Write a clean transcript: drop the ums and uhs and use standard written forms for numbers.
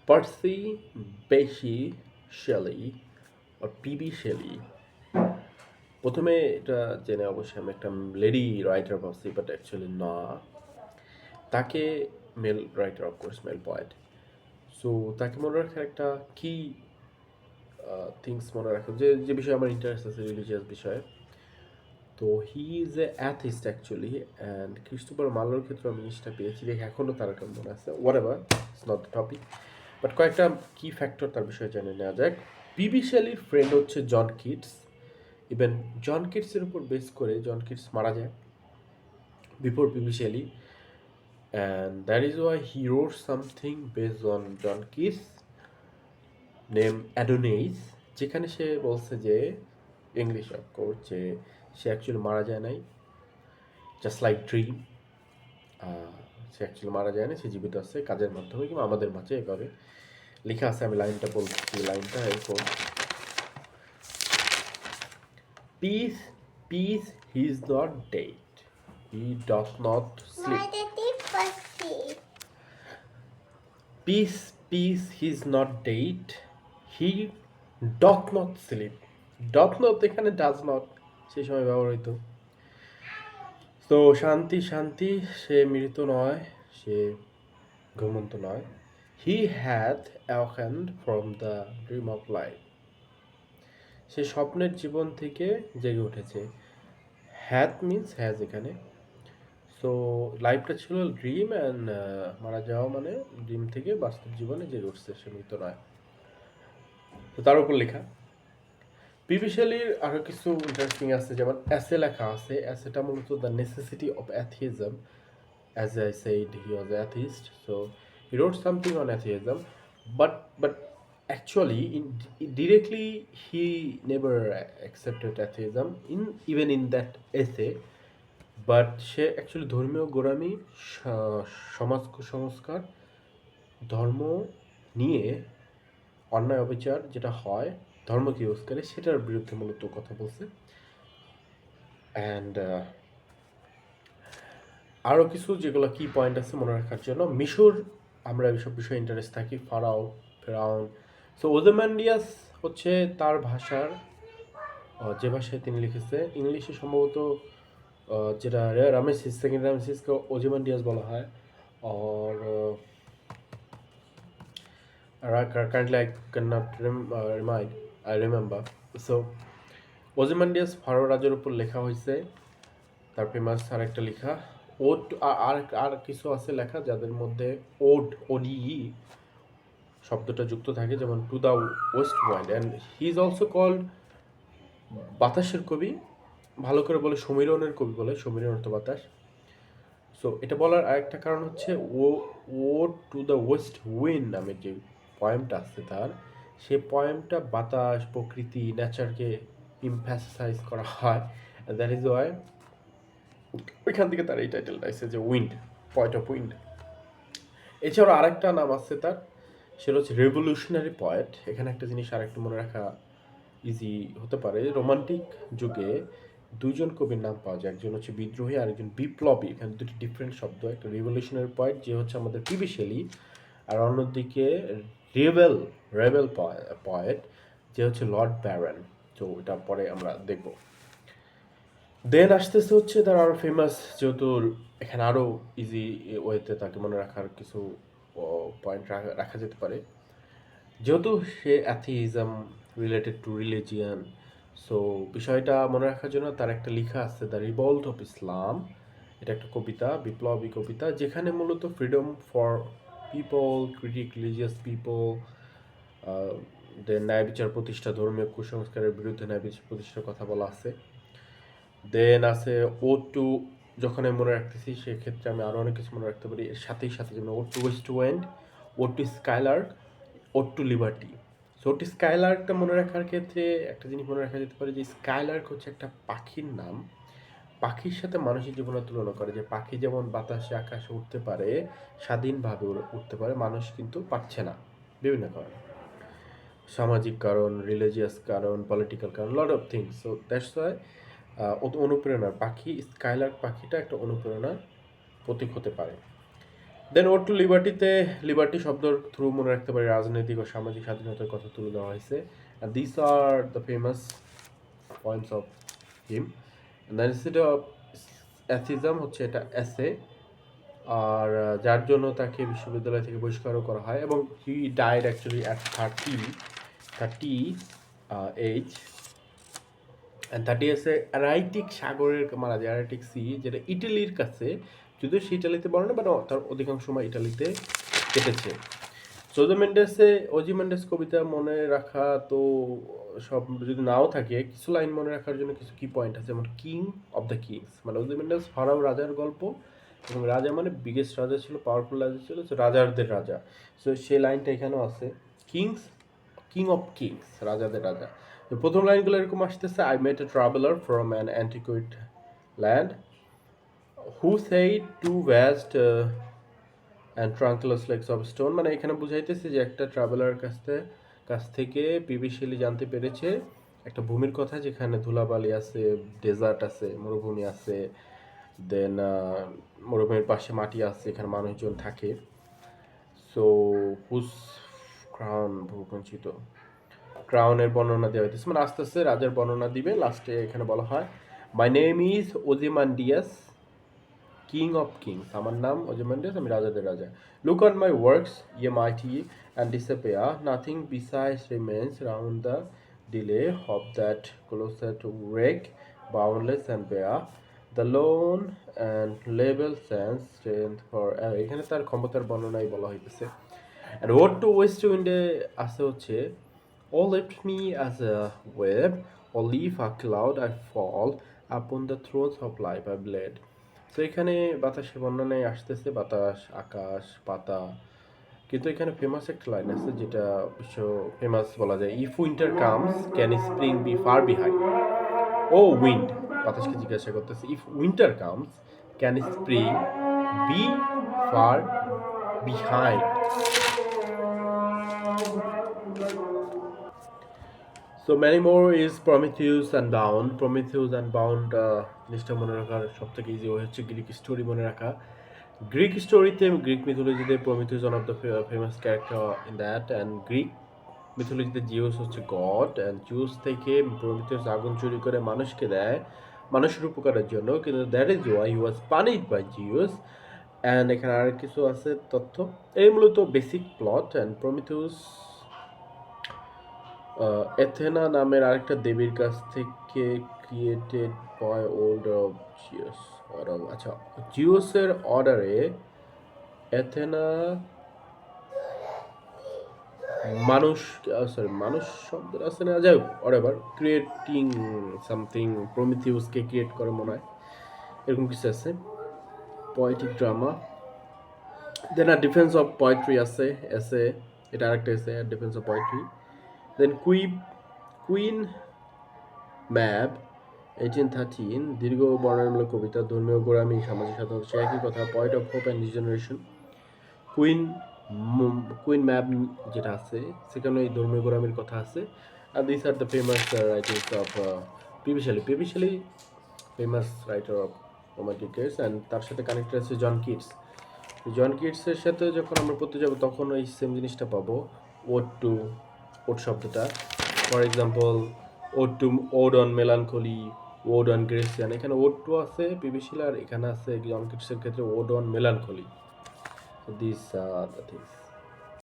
পার্সি বেশি শেলি আর PB Shelley. প্রথমে এটা জেনে অবশ্যই আমি একটা লেডি রাইটার ভাবছি, বাট অ্যাকচুয়ালি না। তাকে male writer, of course male poet. So তাকে মনে রাখার একটা কি থিংস মনে রাখা, যে যে বিষয়ে আমার ইন্টারেস্ট আছে রিলিজিয়াস বিষয়ে। তো he is a atheist actually, and Christopher মার্লোর ক্ষেত্রে আমি জিনিসটা পেয়েছি দেখে এখনও তার একটা মনে আছে। What ever, it's not the topic, but কয়েকটা কি ফ্যাক্টর তার বিষয়ে জেনে নেওয়া যাক। পিবি শেলির ফ্রেন্ড হচ্ছে জন কিটস। ইভেন জন কিটসের উপর বেস করে জন কিটস মারা যায় before P B Shelley, and that is why he wrote something based on John Keats name Adonais, যেখানে সে বলছে যে ইংলিশ অফকোর্স, যে সে অ্যাকচুয়ালি মারা যায় নাই, জাস্ট লাইক ড্রিম। সে অ্যাকচুয়ালি মারা যায় না, সে জীবিত আছে কাজের মাধ্যমে কিংবা আমাদের মাঝে এভাবে লেখা আছে। আমি লাইনটা বলছি, লাইনটা এরকম: piece piece he is not dead, he ডথ not slip. Piece piece he is not dead, he ডথ not slip. ডথ not এখানে ডাজ নট সেই সময় ব্যবহৃত। তো শান্তি শান্তি, সে মৃত নয়, সে ঘুমন্ত নয়। He had awakened from the dream of life, সে স্বপ্নের জীবন থেকে জেগে উঠেছে। হ্যাড মিনস হ্যাজ এখানে। সো লাইফটা ছিল ড্রিম, অ্যান্ড মারা যাওয়া মানে ড্রিম থেকে বাস্তব জীবনে জেগে উঠছে, সে মৃত নয়। তো তার উপর লেখা পিবি শেলির আরও কিছু ইন্টারেস্টিং আছে, যেমন অ্যাসে লেখা আছে। অ্যাসেটা মূলত the necessity of atheism. As I said, he was an atheist, so he wrote something on atheism, but actually, directly he never accepted atheism in even in that essay. But say actually ধর্মীয় গোড়ামি, সমাজ কুসংস্কার, ধর্ম নিয়ে অন্যায় অবিচার যেটা হয় ধর্মকে ইউজ করে, সেটার বিরুদ্ধে মূলত কথা বলছে। অ্যান্ড আরও কিছু যেগুলো কি পয়েন্ট আছে মনে রাখার জন্য, মিশর, আমরা এইসব বিষয়ে ইন্টারেস্ট থাকি, ফেরাউন। সো ওজেমান্ডিয়াস হচ্ছে তার ভাষার, যে ভাষায় তিনি লিখেছে, ইংলিশে সম্ভবত যেটা রামেসিস, সেকেন্ড রামেসিসকে ওজেমান্ডিয়াস বলা হয়। আর currently I can not remember. So Ozymandias pharaoh রাজের উপর লেখা হয়েছে, তার ফেমাস আর একটা লেখা। ওড, আর আর কিছু আছে লেখা যাদের মধ্যে ওডিই শব্দটা যুক্ত থাকে, যেমন to the west wind, and he is also called বাতাসের কবি। ভালো করে বলে সমীরনের কবি বলে, সমীরন অর্থ বাতাস। সো এটা বলার আরেকটা কারণ হচ্ছে ও ও টু দ্য ওয়েস্ট উইন্ড নামের যে পয়েমটা আছে তার, সে পয়েমটা বাতাস, প্রকৃতি, নেচারকে ইমফ্যাসাইজ করা হয়। দ্যাট ইজ ওয়াই ওইখান থেকে তার এই টাইটেলটা এসেছে যে উইন্ড, পয়েট অফ উইন্ড। এছাড়াও আরেকটা নাম আছে তার, সেটা হচ্ছে রেভলিউশনারি পয়েট। এখানে একটা জিনিস আরেকটু মনে রাখা ইজি হতে পারে, রোমান্টিক যুগে দুইজন কবির নাম পাওয়া যায়, একজন হচ্ছে বিদ্রোহী আর একজন বিপ্লবী। এখানে দুটি ডিফারেন্ট শব্দ, একটা রেভলিউশনারি পয়েট যে হচ্ছে আমাদের পিবি শেলি, আর অন্যদিকে রেবেল রেবেল পয়েট যে হচ্ছে লর্ড ব্যারন। তো এটা পরে আমরা দেখব। দেন আসতেছে হচ্ছে তার আরও ফেমাস, যেহেতু এখানে আরও ইজি ওয়েতে তাকে মনে রাখার কিছু পয়েন্ট রাখা যেতে পারে, যেহেতু সে অ্যাথিইজম রিলেটেড টু রিলিজিয়ান। সো বিষয়টা মনে রাখার জন্য তার একটা লেখা আছে, দ্য রিভল্ট অফ ইসলাম। এটা একটা কবিতা, বিপ্লবী কবিতা, যেখানে মূলত freedom for people, critic religious people, ন্যায় বিচার প্রতিষ্ঠা, ধর্মীয় কুসংস্কারের বিরুদ্ধে ন্যায় বিচার প্রতিষ্ঠার কথা বলা আছে। দেন আছে ও টু, যখন আমি মনে রাখতেছি সেক্ষেত্রে আমি আরও অনেক কিছু মনে রাখতে পারি এর সাথেই সাথে, যেমন ode to west wind, ode to skylark, ode to liberty. So ode to স্কাইলার্কটা মনে রাখার ক্ষেত্রে একটা জিনিস মনে রাখা যেতে পারে যে স্কাইলার্ক হচ্ছে একটা পাখির নাম। পাখির সাথে মানুষের জীবনের তুলনা করে, যে পাখি যেমন বাতাসে আকাশে উঠতে পারে, স্বাধীনভাবে উঠতে পারে, মানুষ কিন্তু পারছে না বিভিন্ন কারণে, সামাজিক কারণ, রিলিজিয়াস কারণ, পলিটিক্যাল কারণ, lot of things. So that's why অনুপ্রেরণার পাখি, স্কাইলার্ক পাখিটা একটা অনুপ্রেরণার প্রতীক হতে পারে। দেন ওড টু লিবার্টিতে লিবার্টি শব্দের থ্রু মনে রাখতে পারি রাজনৈতিক ও সামাজিক স্বাধীনতার কথা তুলে দেওয়া হয়েছে। And this are the famous points of him. Then instead of atheism হচ্ছে এটা এসে, আর যার জন্য তাকে বিশ্ববিদ্যালয় থেকে বহিষ্কারও করা হয়, এবং he died actually at 30 age. And 30 এসে অ্যারাইটিক সাগরের মারা যায়, অ্যারাইটিক সি, যেটা ইটালির কাছে, যদিও সে ইটালিতে বলে না, বাট তার অধিকাংশ সময় ইটালিতে কেটেছে। ওজিমেন্ডেস কবিতা মনে রাখা তো সব যদি নাও থাকে, কিছু লাইন মনে রাখার জন্য কিছু কি পয়েন্ট আছে, যেমন কিং অফ দ্য কিংস, মানে ওজিমেন্ডেস ফারাও রাজার গল্প, এবং রাজা মানে বিগেস্ট রাজা ছিল, পাওয়ারফুল রাজা ছিল, সো রাজাদের রাজা। সো সেই লাইনটা এখানেও আছে, কিংস, কিং অফ কিংস, রাজাদের রাজা। তো প্রথম লাইনগুলো এরকম আসতেছে, I met a traveller from an antique land who said two vast and trunkless legs of stone, মানে এখানে বুঝাইতেছে যে একটা ট্রাভেলার কাছ থেকে পিবিশিলি জানতে পেরেছে একটা ভূমির কথা, যেখানে ধুলাবালি আছে, ডেজার্ট আছে, মরুভূমি আছে, দেন মরুভূমির পাশে মাটি আছে, এখানে মানুষজন থাকে। সো হুস ক্রাউন, ভূবঞ্চিত ক্রাউনের বর্ণনা দেওয়া হইতেছে, মানে আস্তে আস্তে রাজার বর্ণনা দিবে। লাস্টে এখানে বলা হয়, my name is Ozymandias, king of kings, আমার নাম ওজিমান্ডিয়াস, আমি রাজাদের রাজা। Look on my works ye mighty and disappear, nothing besides remains round the decay of that colossal to wreck, boundless and bare, the lone and level sands stretch far, এখানে তার ক্ষমতার বর্ণনাই বলা হইতেছে। অ্যান্ড ওয়ার্ড টু ওয়েস্ট উইন্ডে আছে হচ্ছে, O lift me as a wave, O leaf a cloud I fall upon the thorns of life I bleed. তো এখানে বাতাসের বর্ণনায় আসতেছে বাতাস, আকাশ, পাতা, কিন্তু এখানে ফেমাস একটা লাইন আছে যেটা বিশ্ব ফেমাস বলা যায়, if winter comes can spring be far behind. O wind, বাতাসকে জিজ্ঞাসা করতেছে, if winter comes can spring be far behind. So many more is Prometheus unbound. Prometheus unbound জিনিসটা মনে রাখার সব থেকে ইজি ওয়ে হচ্ছে গ্রিক স্টোরি মনে রাখা। গ্রিক স্টোরিতে, গ্রিক মিথোলজিতে Prometheus one of the famous character in that, and Greek মিথোলজিতে জিউস হচ্ছে গড, অ্যান্ড জিউস থেকে প্রমিথিউস আগুন চুরি করে মানুষকে দেয় মানুষের উপকারের জন্য, কিন্তু that is why he was punished by Zeus. And এখানে আর কিছু আছে তথ্য, এই মূলত basic plot. And Prometheus Athena নামের আরেকটা দেবীর কাছ থেকে created by order of Zeus. আচ্ছা, জিউসের অর্ডারে এথেনা মানুষ শব্দ আছে না, যাই হোক, অরেভার, ক্রিয়েটিং সামথিং, প্রমিথিউসকে ক্রিয়েট করে মনে হয়, এরকম কিছু আছে। পোয়েটিক ড্রামা, দেন আর ডিফেন্স অফ পোয়েট্রি আছে, এসে, এটা আরেকটা essay, defence of poetry. Then Queen Mab 1813, দীর্ঘ বর্ণনামূলক কবিতা, ধর্মীয় গোড়ামি, সামাজিক স্বাধীনতা, সে একই কথা, point of hope and regeneration. Queen Mab যেটা আছে সেখানে এই ধর্মীয় গোড়ামির কথা আছে। আর this are the famous writers of P B Shelley, famous writer of romantic case, and তার সাথে কানেক্টেড আছে জন কিটস। জন কিটসের সাথে যখন আমরা পড়তে যাবো তখন ওই সেম জিনিসটা পাবো, ওড শব্দটা, for example ode on melancholy, ode on Grecian, এখানে ওড টু আছে পিবি শেলি, আর এখানে আছে জন কিটসের ক্ষেত্রে ode on melancholy. These are the things.